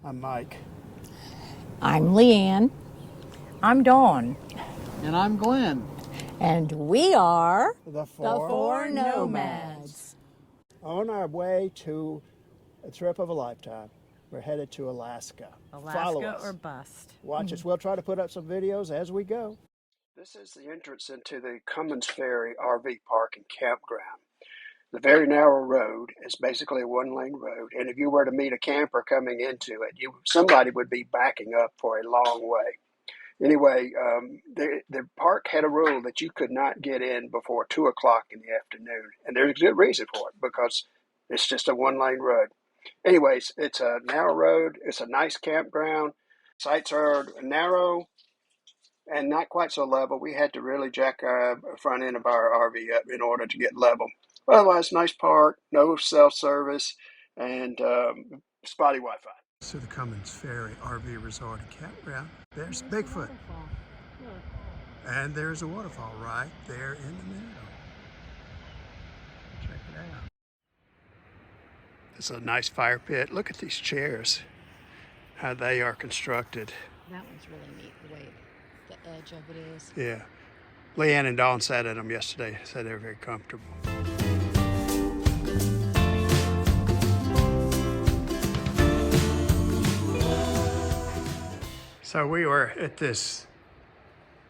I'm Mike. I'm Leanne. I'm Dawn. And I'm Glenn. And we are The the Four Four Nomads. Nomads. On our way to a trip of a lifetime. We're headed to Alaska. Follow Alaska us. or bust. Watch us. We'll try to put up some videos as we go. This is the entrance into the Cummins Ferry RV park and campground. The very narrow road is basically a one-lane road, and if you were to meet a camper coming into it, somebody would be backing up for a long way. Anyway, the park had a rule that you could not get in before 2 o'clock in the afternoon, and there's a good reason for it because it's just a one-lane road. Anyways, it's a narrow road. It's a nice campground. Sites are narrow and not quite so level. We had to really jack our front end of our RV up in order to get level. Otherwise, nice park, no cell service, and spotty Wi-Fi. To the Cummins Ferry RV Resort and Campground. There's Bigfoot. And there's a waterfall right there in the middle. Check it out. It's a nice fire pit. Look at these chairs, how they are constructed. That one's really neat, the way the edge of it is. Yeah. Leanne and Dawn sat in them yesterday, said they were very comfortable. So we were at this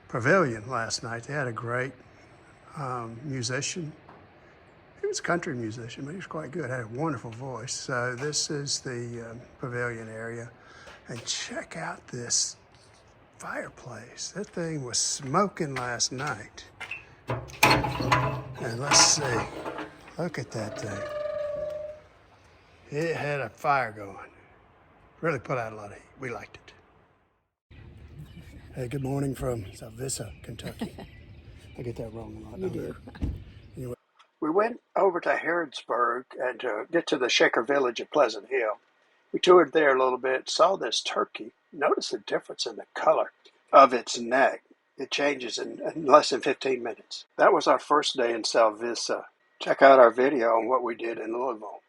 pavilion last night. They had a great musician. He was a country musician, but he was quite good. Had a wonderful voice. So this is the pavilion area. And check out this fireplace. That thing was smoking last night. And let's see. Look at that thing. It had a fire going. Really put out a lot of heat. We liked it. Hey, good morning from Salvisa, Kentucky. I get that wrong a lot. You do. Anyway, we went over to Harrodsburg and to get to the Shaker Village at Pleasant Hill. We toured there a little bit, saw this turkey. Notice the difference in the color of its neck. It changes in less than 15 minutes. That was our first day in Salvisa. Check out our video on what we did in Louisville.